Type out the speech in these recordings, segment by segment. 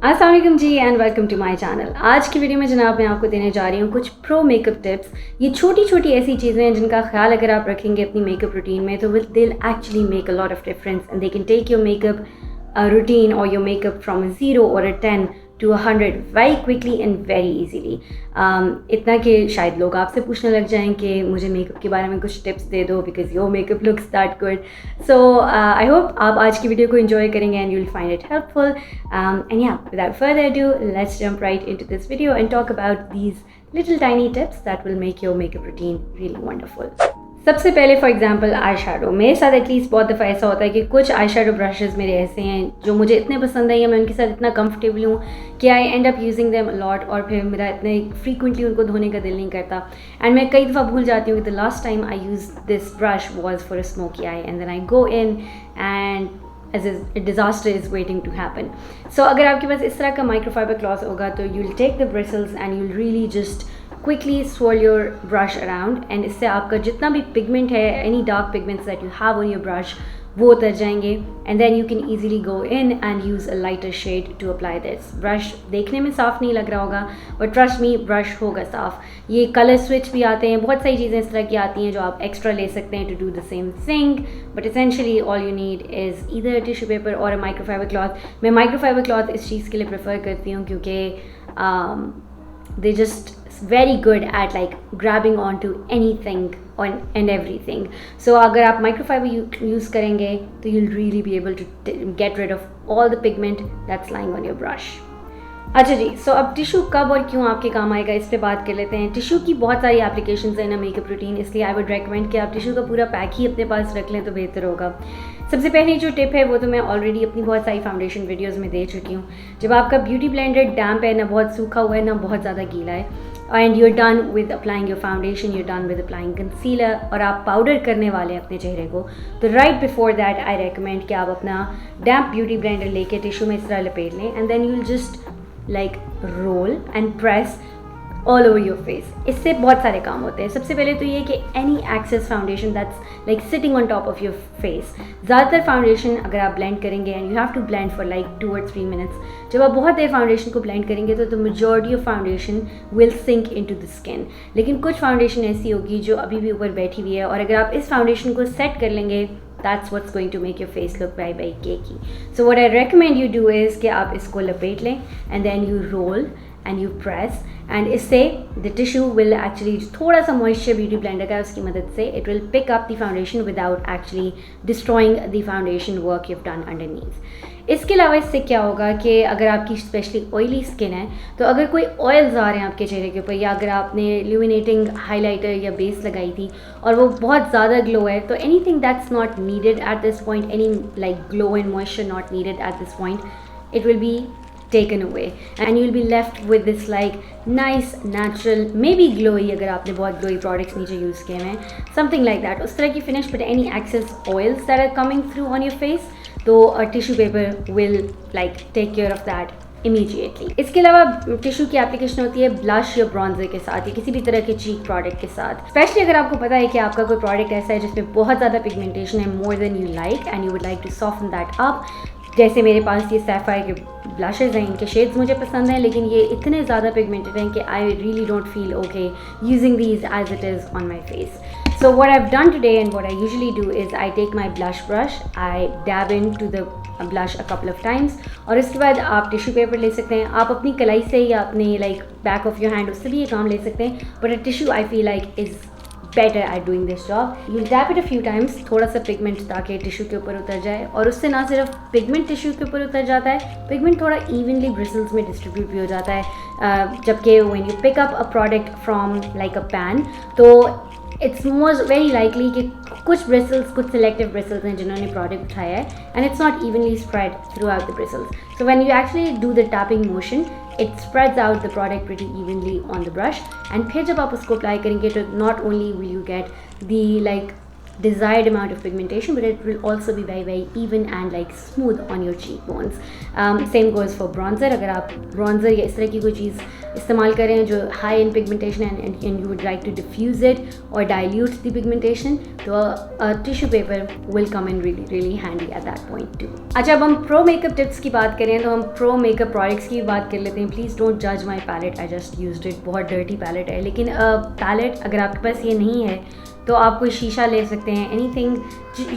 अस्सलाम वालेकुम जी and welcome to my channel. आज की वीडियो में जनाब मैं आपको देने जा रही हूँ कुछ प्रो मेकअप टिप्स। ये छोटी छोटी ऐसी चीज़ें हैं जिनका ख्याल अगर आप रखेंगे अपनी मेकअप रूटीन में तो will actually make a lot of difference and they can take your makeup routine or your makeup from a 0 or a 10 to a 100 very quickly and very easily. इतना कि शायद लोग आपसे पूछने लग जाएं कि मुझे मेकअप के बारे में कुछ टिप्स दे दो because your makeup looks that good. So I hope आप आज की वीडियो को एंजॉय करेंगे and you will find it helpful. And yeah without further ado let's jump right into this video and talk about these little tiny tips that will make your makeup routine really wonderful. सबसे पहले for example eye shadow. मेरे साथ at least बहुत दफ़ा ऐसा होता है कि कुछ आई शेडो ब्रशेज़ मेरे ऐसे हैं जो मुझे इतने पसंद है या मैं उनके साथ इतना कंफर्टेबल हूँ कि I end up using them a lot और फिर मेरा इतने फ्रीक्वेंटली उनको धोने का दिल नहीं करता एंड मैं कई दफ़ा भूल जाती हूँ कि the last time I use this brush was for a smoky eye and then I go in and as a disaster is waiting to happen. So अगर आपके पास इस तरह का माइक्रोफाइबर क्लॉथ होगा तो you'll take the bristles and you'll really just quickly swirl your brush around and इससे आपका जितना भी pigment है, any dark pigments that you have on your brush वो उतर जाएंगे and then you can easily go in and use a lighter shade to apply this. brush देखने में साफ़ नहीं लग रहा होगा but trust me brush होगा साफ़. ये कलर स्विच भी आते हैं, बहुत सारी चीज़ें इस तरह की आती हैं जो आप एक्स्ट्रा ले सकते हैं to do the same thing but essentially all you need is either a tissue paper or a microfiber cloth. मैं microfiber cloth इस चीज़ के लिए प्रेफर करती हूँ क्योंकि they just very good at like grabbing onto anything on and everything. So अगर आप microfiber use करेंगे तो you'll really be able to get rid of all the pigment that's lying on your brush. अच्छा जी, सो अब tissue कब और क्यों आपके काम आएगा इस पे बात कर लेते हैं. टिशू की बहुत सारी एप्लीकेशंस हैं ना मेकअप रूटीन, इसलिए आई वुड रेकमेंड कि आप टिशू का पूरा पैक ही अपने पास रख लें तो बेहतर होगा. सबसे पहली जो टिप है वो तो मैं ऑलरेडी अपनी बहुत सारी फाउंडेशन वीडियोस में दे चुकी हूँ. जब आपका ब्यूटी ब्लेंडर डैम्प है, ना बहुत सूखा हुआ है ना बहुत ज़्यादा गीला है and you are done with applying your foundation, you are done with applying concealer और आप पाउडर करने वाले हैं अपने चेहरे को, तो right before that I recommend कि आप अपना डैम्प ब्यूटी ब्लेंडर लेके टिशू में इस तरह लपेट लें and then you will just like roll and press all over your face. इससे बहुत सारे काम होते हैं. सबसे पहले तो ये कि any excess foundation that's like sitting on top of your face. ज़्यादातर फाउंडेशन अगर आप ब्लेंड करेंगे and you have to blend for like 2 or 3 minutes, जब आप बहुत देर फाउंडेशन को ब्लेंड करेंगे तो the majority of foundation will sink into the skin. लेकिन कुछ फाउंडेशन ऐसी होगी जो अभी भी ऊपर बैठी हुई है और अगर आप इस फाउंडेशन को सेट कर लेंगे that's what's going to make your face look very very cakey. So what I recommend you do is कि आप इसको लपेट लें and then you roll and you press and इससे the tissue will actually थोड़ा सा moisture beauty blender का उसकी मदद से it will pick up the foundation without actually destroying the foundation work you've done underneath. इसके अलावा इससे क्या होगा कि अगर आपकी स्पेशली ऑयली स्किन है तो अगर कोई ऑयल्स आ रहे हैं आपके चेहरे के ऊपर या अगर आपने इल्यूमिनेटिंग हाइलाइटर या बेस लगाई थी और वो बहुत ज़्यादा ग्लो है तो anything that's not needed at this point, any like glow and moisture not needed at this point, it will be taken away and you'll be left with this like nice natural maybe glowy अगर आपने बहुत glowy products नीचे use किए हैं something like that उस तरह की finish but any excess oils that are coming through on your face तो a tissue paper will like take care of that immediately. इसके अलावा टिश्यू की एप्लीकेशन होती है ब्लश या ब्रॉन्जर के साथ या किसी भी तरह के चीक प्रोडक्ट के साथ. स्पेशली अगर आपको पता है कि आपका कोई प्रोडक्ट ऐसा है जिसमें बहुत ज़्यादा पिगमेंटेशन है more than you like and you would like to soften that up. जैसे मेरे पास ये सैफायर के ब्लशेज़ हैं, इनके शेड्स मुझे पसंद हैं लेकिन ये इतने ज़्यादा पिगमेंटेड हैं कि I really don't feel okay using these as it is on my face. So what I've done today and what I usually do is I take my blush brush, I dab into the blush a couple of times और इसके बाद आप tissue paper ले सकते हैं. आप अपनी कलाई से या अपने like back of your hand उससे भी ये काम ले सकते हैं but a tissue I feel like is better at doing this job. You'll dab it a few times थोड़ा सा पिगमेंट ताकि टिश्यू के ऊपर उतर जाए और उससे ना सिर्फ पिगमेंट टिश्यू के ऊपर उतर जाता है, पिगमेंट थोड़ा इवनली ब्रिसल्स में डिस्ट्रीब्यूट भी हो जाता है. जबकि when you pick up a product from like a pan तो इट्स मोस्ट वेरी लाइकली कि कुछ ब्रिसल्स, कुछ सिलेक्टिव ब्रिसल्स हैं जिन्होंने प्रोडक्ट उठाया है and it's not evenly spread through out the bristles. So when you actually do the tapping motion it spreads out the product pretty evenly on the brush and फिर जब आप उसको apply करेंगे तो not only will you get the like desired amount of pigmentation, but it will also be very very even and like smooth on your cheekbones. Same goes for bronzer. अगर आप bronzer या इस तरह की कोई चीज़ इस्तेमाल करें जो high in pigmentation and you would like to diffuse it और डाइल्यूट द पिगमेंटेशन, तो tissue paper will come in really handy at that point too. अच्छा, अब हम प्रो मेकअप टिप्स की बात करें तो हम प्रो मेकअप प्रोडक्ट्स की बात कर लेते हैं। प्लीज़ डोंट जज my palette, I just used it, बहुत डर्टी पैलेट है। लेकिन पैलेट अगर आपके पास ये नहीं है तो आप कोई शीशा ले सकते हैं, anything,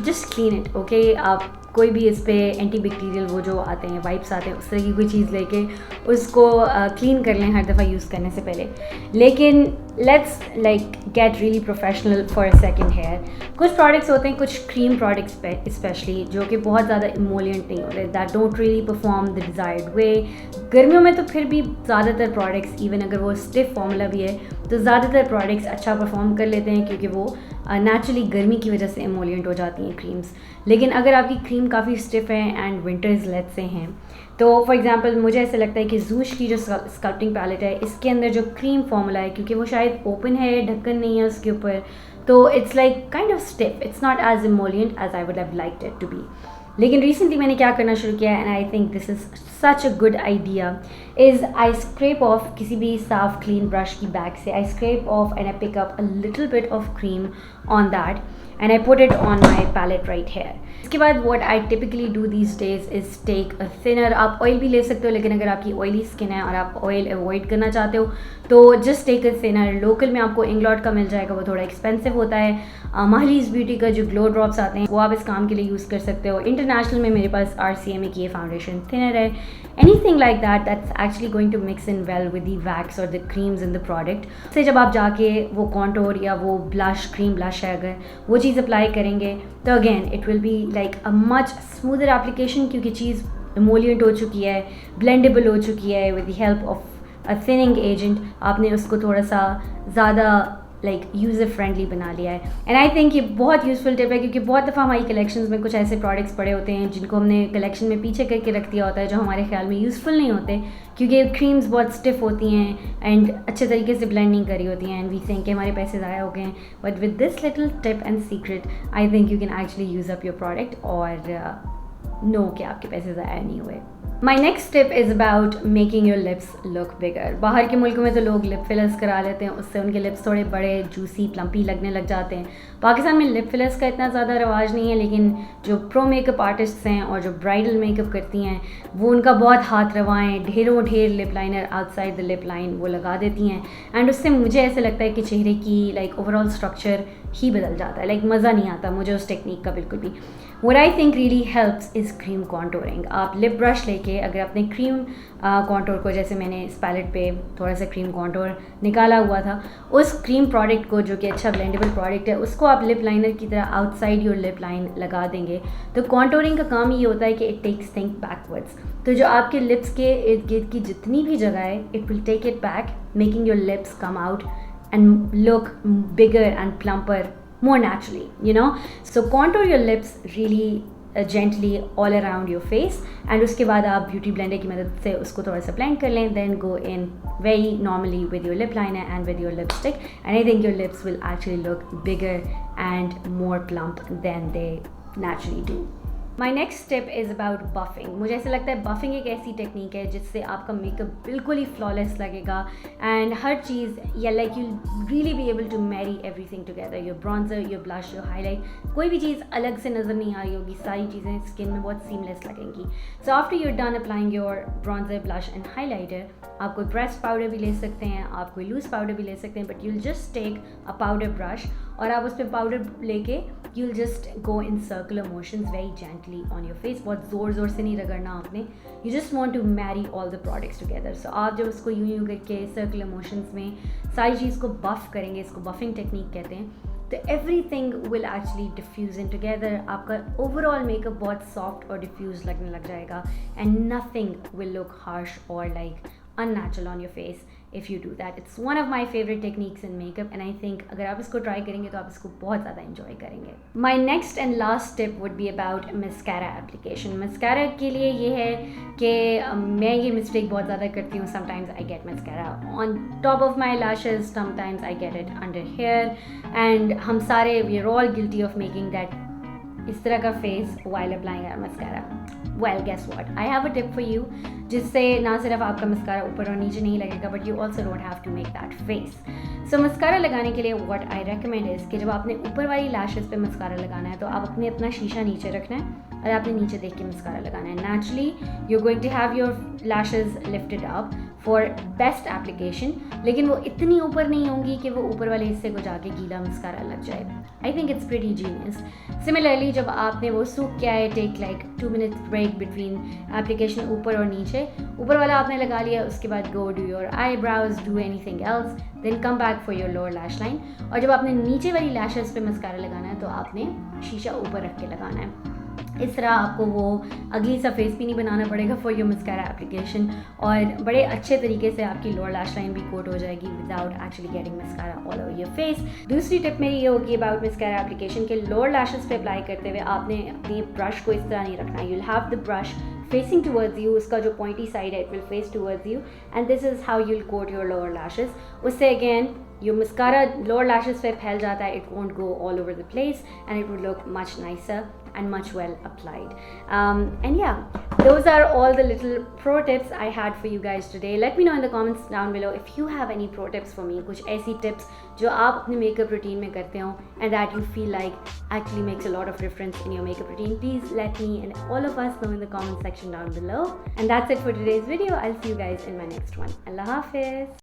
just clean it, okay. आप कोई भी इस पर एंटी बैक्टीरियल वो जो आते हैं, वाइप्स आते हैं, उस तरह की कोई चीज़ लेके उसको क्लीन कर लें हर दफ़ा यूज़ करने से पहले। लेकिन let's like get really professional for a second here. कुछ प्रोडक्ट्स होते हैं, कुछ क्रीम प्रोडक्ट्स स्पेशली, जो कि बहुत ज़्यादा इमोलिएंट नहीं होते, that don't really perform the desired way. गर्मियों में तो फिर भी ज़्यादातर प्रोडक्ट्स, इवन अगर वो स्टिफ फॉर्मूला भी है, तो ज़्यादातर प्रोडक्ट्स अच्छा परफॉर्म कर लेते हैं क्योंकि वो नेचुरली गर्मी की वजह से इमोलिएंट हो जाती हैं क्रीम्स। लेकिन अगर आपकी क्रीम काफ़ी स्टिफ है एंड विंटर्स लेट से हैं, तो फॉर एग्जांपल मुझे ऐसा लगता है कि जूश की जो स्कल्पटिंग पैलेट है, इसके अंदर जो क्रीम फॉर्मूला है, क्योंकि वो शायद ओपन है, ढक्कन नहीं है उसके ऊपर, तो it's like kind of stiff, it's not as emollient as I would have liked it to be. लेकिन रिसेंटली मैंने क्या करना शुरू किया, and I think this is such a good idea, is I scrape off किसी भी साफ clean brush की बैग से, I scrape off and I pick up a little bit of cream on that and I put it on my palette right here. इसके बाद what I typically do these days is take a thinner. आप oil भी ले सकते हो, लेकिन अगर आपकी ऑयली स्किन है और आप ऑयल अवॉइड करना चाहते हो तो just take a thinner. Local में आपको इंग्लॉट का मिल जाएगा, वो थोड़ा एक्सपेंसिव होता है। माहलीज ब्यूटी का जो ग्लो ड्रॉप्स आते हैं वो आप इस काम के लिए यूज़ कर सकते हो। इंटरनेशनल में मेरे पास RCMA की ये फाउंडेशन थिनर है। Anything like that that's actually going to mix in well with the wax और the creams in the product. से जब आप जाके वो कॉन्टोर या वो ब्लश, क्रीम ब्लश है, अगर वो चीज़ अप्लाई करेंगे तो again it will be like a much smoother application, क्योंकि चीज़ इमोलिएंट हो चुकी है, ब्लेंडेबल हो चुकी है with the help of a thinning agent. आपने उसको थोड़ा सा ज़्यादा लाइक यूज़र फ्रेंडली बना लिया है। एंड आई थिंक ये बहुत यूज़फुल टिप है, क्योंकि बहुत दफ़ा हमारी कलेक्शंस में कुछ ऐसे प्रोडक्ट्स पड़े होते हैं जिनको हमने कलेक्शन में पीछे करके रख दिया होता है, जो हमारे ख्याल में यूज़फुल नहीं होते, क्योंकि क्रीम्स बहुत स्टिफ होती हैं एंड अच्छे तरीके से ब्लेंड नहीं करी होती हैं, एंड वी थिंक कि हमारे पैसे ज़ाया हो गए हैं। But with this little tip and secret I think you can actually use up your product और नो कि आपके पैसे ज़ाया नहीं हुए। My next tip is about making your lips look bigger. बाहर के मुल्कों में तो लोग लिप फिलर्स करा लेते हैं, उससे उनके लिप्स थोड़े बड़े, जूसी, प्लम्पी लगने लग जाते हैं। पाकिस्तान में लिप फिलर्स का इतना ज़्यादा रवाज नहीं है, लेकिन जो प्रो मेकअप आर्टिस्ट्स हैं और जो ब्राइडल मेकअप करती हैं वो उनका बहुत हाथ रवाएँ, ढेरों ढेर lip liner outside the lip line वो लगा देती हैं, एंड उससे मुझे ऐसा लगता है कि चेहरे की लाइक ओवरऑल स्ट्रक्चर ही बदल जाता है, लाइक मज़ा नहीं आता मुझे उस टेक्निक का बिल्कुल भी। What I think really helps is cream contouring. आप लिप ब्रश लेके अगर अपने क्रीम कॉन्टोर को, जैसे मैंने इस पैलेट पे थोड़ा सा क्रीम कॉन्टोर निकाला हुआ था, उस क्रीम प्रोडक्ट को, जो कि अच्छा ब्लेंडेबल प्रोडक्ट है, उसको आप लिप लाइनर की तरह आउटसाइड योर लिप लाइन लगा देंगे। तो कॉन्टोरिंग का काम ये होता है कि इट टेक्स थिंग बैकवर्ड्स, तो जो आपके लिप्स के इर्द गिर्द की जितनी भी जगह है, it will take it back, making your lips come out and look bigger and plumper more naturally, you know. So contour your lips really gently all around your face, and उसके बाद आप ब्यूटी ब्लेंडर की मदद से उसको थोड़ा सा blend कर लें, then go in very normally with your lip liner and with your lipstick, and I think your lips will actually look bigger and more plump than they naturally do. My next step is about buffing. मुझे ऐसा लगता है buffing एक ऐसी technique है जिससे आपका makeup बिल्कुल ही फ्लॉलेस लगेगा, एंड हर चीज़ या like you really be able to marry everything together, your bronzer, your blush, your highlight, कोई भी चीज़ अलग से नज़र नहीं आ रही होगी, सारी चीज़ें स्किन में बहुत सीमलेस लगेंगी। So after your done applying your bronzer, blush and highlighter, आप कोई प्रेस्ड पाउडर भी ले सकते हैं, आप कोई लूज पाउडर भी ले सकते हैं, but you'll just take a powder brush और आप उस पर पाउडर लेके you'll just go in circular motions very gently on your face. बहुत ज़ोर से नहीं रगड़ना आपने, you just want to marry all the products together. So आप जब उसको यूं करके circular motions में सारी चीज़ को buff करेंगे, इसको buffing technique कहते हैं, तो everything will actually diffuse in together. आपका overall makeup बहुत soft और diffused लगने लग जाएगा, and nothing will look harsh or like unnatural on your face if you do that. It's one of my favorite techniques in makeup, and I think अगर आप इसको try करेंगे तो आप इसको बहुत ज़्यादा enjoy करेंगे. My next and last tip would be about mascara application. Mascara के लिए ये है कि मैं ये mistake बहुत ज़्यादा करती हूँ. Sometimes I get mascara on top of my lashes, sometimes I get it under here, and हम सारे we are all guilty of making that इस तरह का face while applying our mascara. Well, guess what? I have a tip for you जिससे ना सिर्फ आपका mascara ऊपर और नीचे नहीं लगेगा, but you also don't have to make that face. So mascara लगाने के लिए what I recommend is कि जब आपने ऊपर वाली लैशेस पे मस्कारा लगाना है तो आप अपना शीशा नीचे रखना है और आपने नीचे देख के मस्कारा लगाना है. Naturally, you're going to have your lashes lifted up for best application, लेकिन वो इतनी ऊपर नहीं होंगी कि वो ऊपर वाले हिस्से को जाके गीला मस्कारा लग जाए. I think it's pretty genius. Similarly, जब आपने वो सूख किया है, take like 2 minutes break between application ऊपर और नीचे. ऊपर वाला आपने लगा लिया, उसके बाद go do your eyebrows, do anything else, then come back for your lower lash line. और जब आपने नीचे वाली lashes पे मस्कारा लगाना है तो आपने शीशा ऊपर रख के लगाना है. इस तरह आपको वो अगली सा फेस भी नहीं बनाना पड़ेगा फॉर योर मस्कारा एप्लीकेशन, और बड़े अच्छे तरीके से आपकी लोअर लैश लाइन भी कोट हो जाएगी without actually getting mascara all over your face. दूसरी टिप मेरी ये होगी अबाउट मस्कारा एप्लीकेशन के लोअर लैशेस पे अप्लाई करते हुए आपने अपनी ब्रश को इस तरह नहीं रखना. You will have the brush facing towards you, उसका जो pointy side है it will face towards you, and this is how you'll coat your lower lashes. उससे again your mascara lower lashes पे फैल जाता है, it won't go all over the place and it would look much nicer and much well applied. And yeah, those are all the little pro tips I had for you guys today. Let me know in the comments down below if you have any pro tips for me, कुछ ऐसी tips जो आप अपने makeup routine में करते हो and that you feel like actually makes a lot of difference in your makeup routine. Please let me and all of us know in the comment section down below. And that's it for today's video. I'll see you guys in my next one. Allah Hafiz.